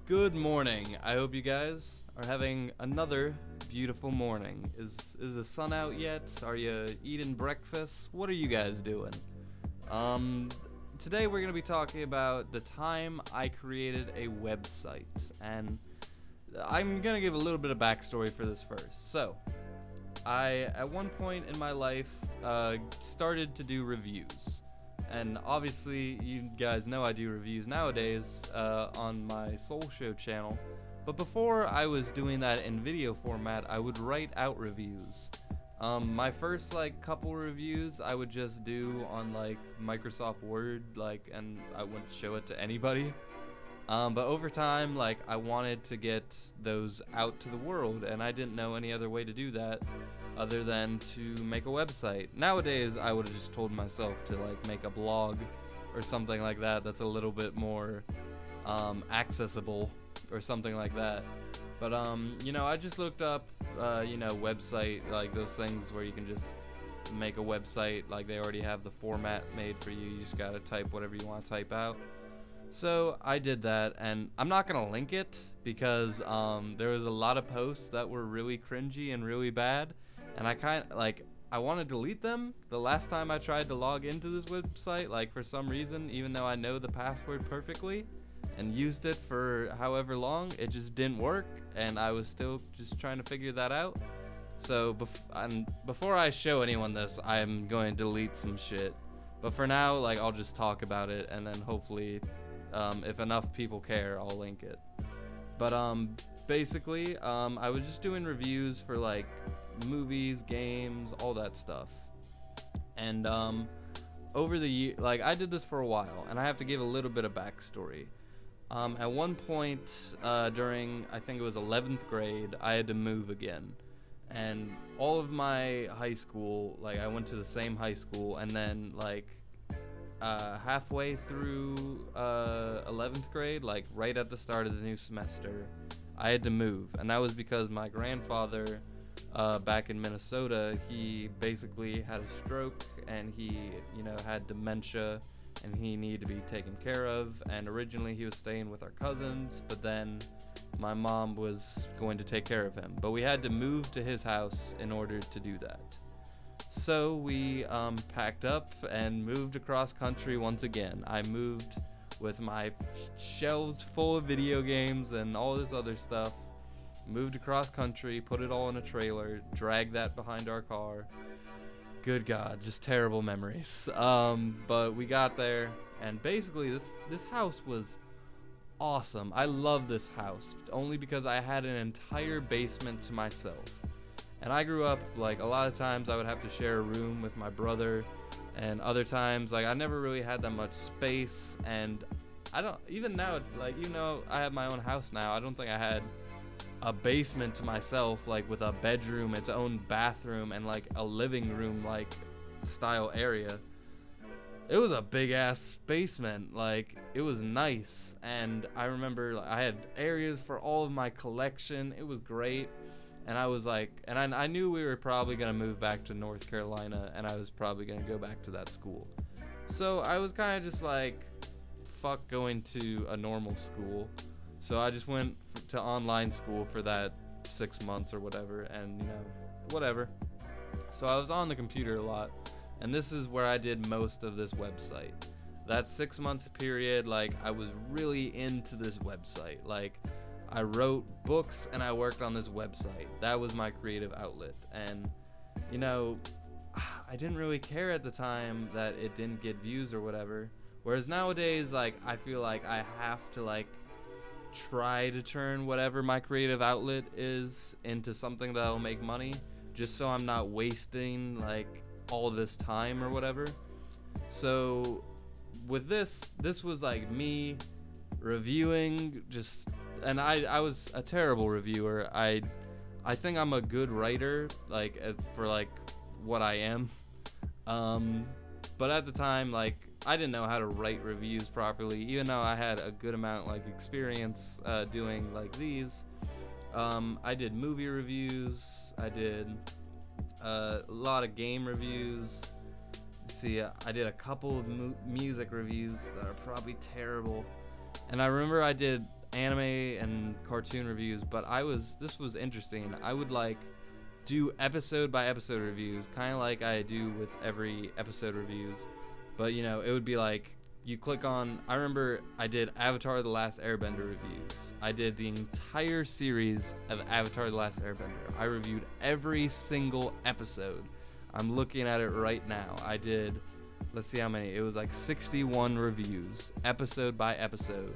Good morning. I hope you guys are having another beautiful morning. Is the sun out yet? Are you eating breakfast? What are you guys doing? Today we're going to be talking about the time I created a website, and I'm going to give a little bit of backstory for this first. So, I, at one point in my life, started to do reviews. And obviously, you guys know I do reviews nowadays on my Soul Show channel. But before I was doing that in video format, I would write out reviews. My first couple reviews I would just do on Microsoft Word, and I wouldn't show it to anybody. But over time, I wanted to get those out to the world, and I didn't know any other way to do that other than to make a website. Nowadays, I would have just told myself to make a blog or something like that that's a little bit more accessible or something like that. But I just looked up website, those things where you can just make a website, they already have the format made for you. You just gotta type whatever you want to type out. So I did that, and I'm not gonna link it because there was a lot of posts that were really cringy and really bad, and I want to delete them. The last time I tried to log into this website, for some reason, even though I know the password perfectly and used it for however long, it just didn't work, and I was still just trying to figure that out. So before I show anyone this, I'm going to delete some shit. But for now, I'll just talk about it, and then hopefully, if enough people care, I'll link it. But basically, I was just doing reviews for movies, games, all that stuff. And over the year, I did this for a while, and I have to give a little bit of backstory. At one point during, I think it was 11th grade, I had to move again. And all of my high school, I went to the same high school, and then halfway through 11th grade, right at the start of the new semester, I had to move. And that was because my grandfather back in Minnesota, he basically had a stroke, and he had dementia, and he needed to be taken care of. And originally he was staying with our cousins, but then my mom was going to take care of him, but we had to move to his house in order to do that. So we packed up and moved across country once again. I moved with my shelves full of video games and all this other stuff. Moved across country, put it all in a trailer, dragged that behind our car. Good God, just terrible memories. But we got there, and basically this house was awesome. I love this house only because I had an entire basement to myself. And I grew up, a lot of times I would have to share a room with my brother, and other times, I never really had that much space, and I don't, even now, I have my own house now, I don't think I had a basement to myself, with a bedroom, its own bathroom, and, a living room, style area. It was a big-ass basement, it was nice, and I remember, I had areas for all of my collection. It was great. And I was and I knew we were probably going to move back to North Carolina, and I was probably going to go back to that school. So I was kind of just fuck going to a normal school. So I just went to online school for that 6 months or whatever, and, whatever. So I was on the computer a lot, and this is where I did most of this website. That 6 month period, I was really into this website. I wrote books and I worked on this website. That was my creative outlet. And, I didn't really care at the time that it didn't get views or whatever. Whereas nowadays, I feel I have to, try to turn whatever my creative outlet is into something that'll make money, just so I'm not wasting, all this time or whatever. So, with this was, me reviewing just... And I was a terrible reviewer. I think I'm a good writer, for what I am. But at the time, I didn't know how to write reviews properly, even though I had a good amount experience doing these. I did movie reviews. I did a lot of game reviews. See, I did a couple of music reviews that are probably terrible. And I remember I did anime and cartoon reviews, but this was interesting. I would like do episode by episode reviews, kind of like I do with every episode reviews, but you know, it would be like you click on, I remember I did Avatar The Last Airbender reviews. I did the entire series of Avatar The Last Airbender. I reviewed every single episode. I'm looking at it right now. I did, let's see how many. It was like 61 reviews, episode by episode.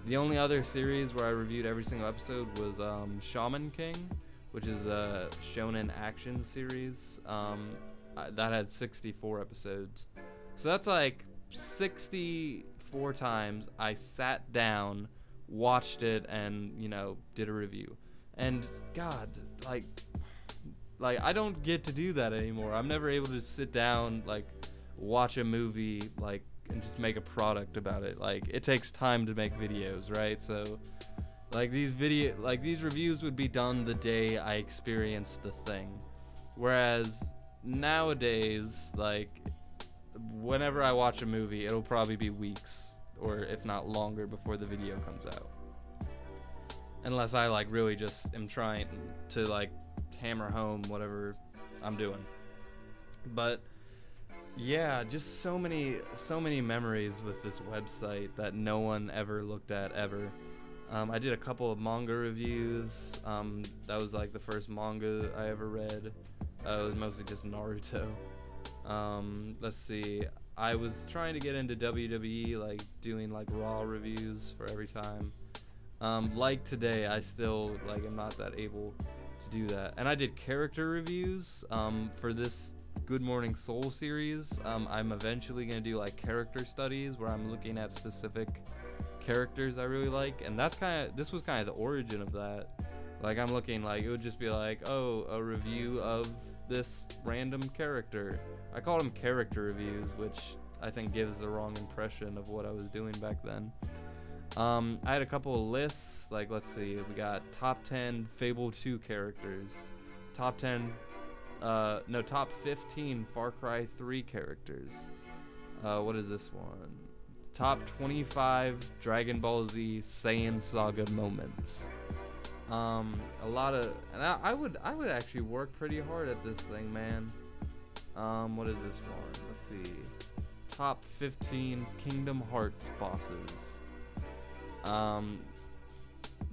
The only other series where I reviewed every single episode was Shaman King, which is a shonen action series. That had 64 episodes. So that's like 64 times I sat down, watched it, and, you know, did a review. And God, like I don't get to do that anymore. I'm never able to sit down, like, watch a movie, like, and just make a product about it. Like, it takes time to make videos, right? So like these reviews would be done the day I experienced the thing. Whereas nowadays, like, whenever I watch a movie, it'll probably be weeks, or if not longer, before the video comes out. Unless I like really just am trying to like hammer home whatever I'm doing. But yeah, just so many memories with this website that no one ever looked at ever. I did a couple of manga reviews. That was like the first manga I ever read. It was mostly just Naruto. Let's see. I was trying to get into WWE, like doing like Raw reviews for every time. Like today, I still like am not that able to do that. And I did character reviews for this Good Morning Soul series. I'm eventually gonna do like character studies where I'm looking at specific characters I really like, and this was kind of the origin of that. Like, I'm looking, like, it would just be like, oh, a review of this random character. I called them character reviews, which I think gives the wrong impression of what I was doing back then. I had a couple of lists, like, let's see, we got top 10 Fable 2 characters, top 15 Far Cry 3 characters. What is this one? Top 25 Dragon Ball Z Saiyan Saga moments. A lot of, and I would actually work pretty hard at this thing, man. What is this one? Let's see. Top 15 Kingdom Hearts bosses.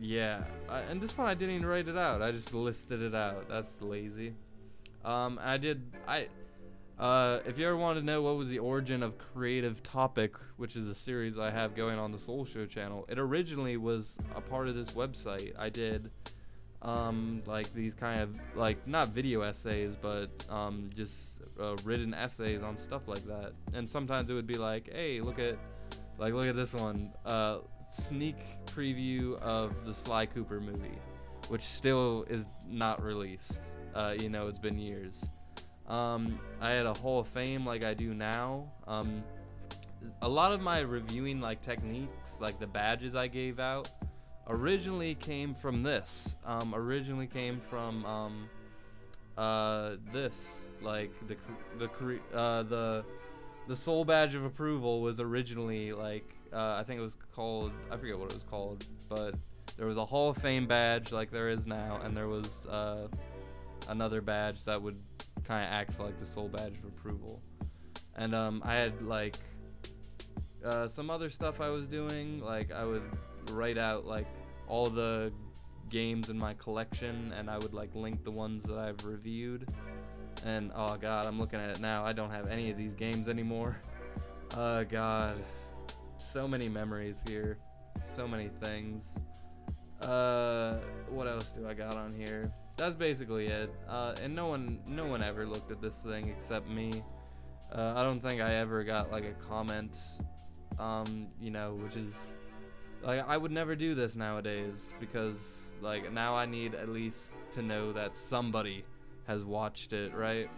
Yeah, and this one I didn't even write it out. I just listed it out. That's lazy. If you ever want to know what was the origin of Creative Topic, which is a series I have going on the Soul Show channel, it originally was a part of this website. I did like these kind of, like, not video essays, but just written essays on stuff like that. And sometimes it would be like, hey, look at this one, sneak preview of the Sly Cooper movie, which still is not released. You know, it's been years. I had a Hall of Fame like I do now. A lot of my reviewing, like, techniques, like the badges I gave out, originally came from this. Originally came from this, like the Soul Badge of Approval was originally like I think it was called, I forget what it was called, but there was a Hall of Fame badge like there is now, and there was another badge that would kind of act like the Soul Badge of Approval. And I had like some other stuff I was doing, like I would write out like all the games in my collection, and I would like link the ones that I've reviewed. And oh god, I'm looking at it now, I don't have any of these games anymore. God, so many memories here, so many things. What else do I got on here? That's basically it. And no one ever looked at this thing except me. I don't think I ever got like a comment, you know, which is like, I would never do this nowadays, because like now I need at least to know that somebody has watched it, right?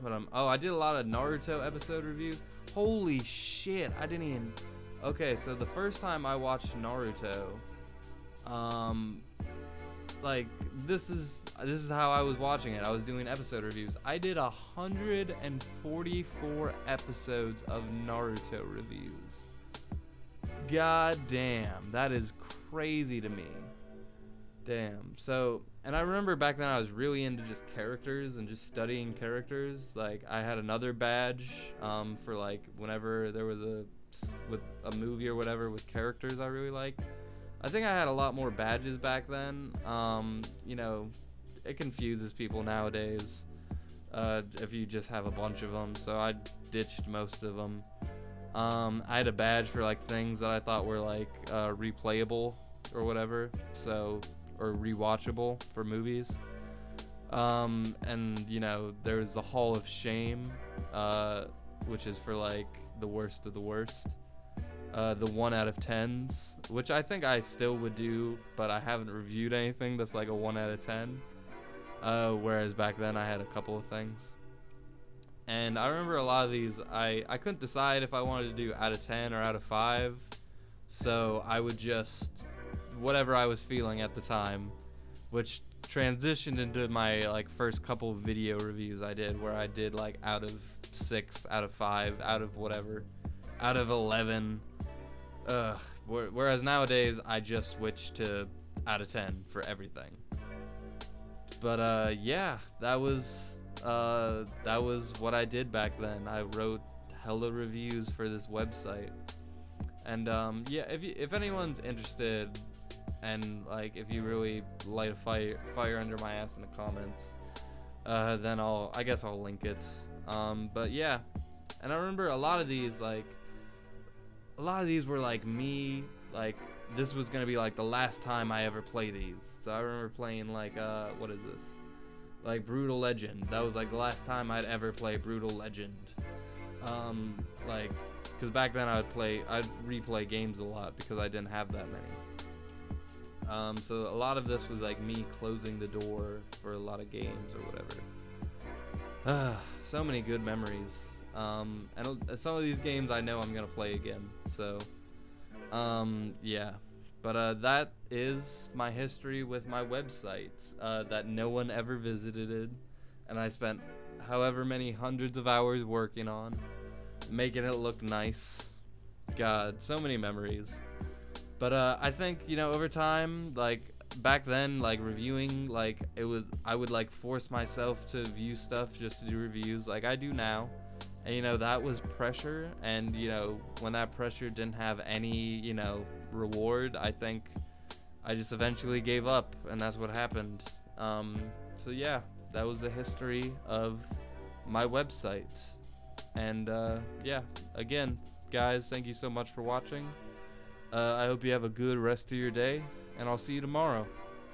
But oh, I did a lot of Naruto episode reviews. Holy shit, I didn't even. Okay, so the first time I watched Naruto, like this is how I was watching it. I was doing episode reviews. I did 144 episodes of Naruto reviews. God damn, that is crazy to me. Damn. So, and I remember back then I was really into just characters and just studying characters. Like, I had another badge for like whenever there was with a movie or whatever with characters I really liked. I think I had a lot more badges back then. You know, it confuses people nowadays if you just have a bunch of them. So I ditched most of them. I had a badge for like things that I thought were like replayable or whatever. So, or rewatchable for movies. And you know, there's the Hall of Shame, which is for like the worst of the worst. The 1 out of 10s, which I think I still would do, but I haven't reviewed anything that's like a 1 out of 10. Whereas back then I had a couple of things. And I remember a lot of these, I couldn't decide if I wanted to do out of 10 or out of 5. So I would just, whatever I was feeling at the time, which transitioned into my like first couple video reviews I did, where I did like out of 6, out of 5, out of whatever, out of 11. Whereas nowadays I just switch to out of 10 for everything. But yeah, that was what I did back then. I wrote hella reviews for this website. And yeah, if anyone's interested, and like if you really light a fire under my ass in the comments, then I guess I'll link it. But yeah, and I remember a lot of these were like me, like this was gonna be like the last time I ever play these. So I remember playing like what is this, like Brutal Legend. That was like the last time I'd ever play Brutal Legend. Like, because back then I'd replay games a lot because I didn't have that many. So a lot of this was like me closing the door for a lot of games or whatever. So many good memories. And some of these games I know I'm gonna play again. So yeah, but that is my history with my website that no one ever visited, and I spent however many hundreds of hours working on, making it look nice. God, so many memories. But I think, you know, over time, like back then, like reviewing, like I would like force myself to view stuff just to do reviews like I do now. And you know, that was pressure, and you know, when that pressure didn't have any, you know, reward, I think I just eventually gave up, and that's what happened. So yeah, that was the history of my website. And yeah, again, guys, thank you so much for watching. I hope you have a good rest of your day, and I'll see you tomorrow.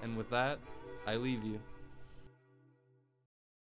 And with that, I leave you.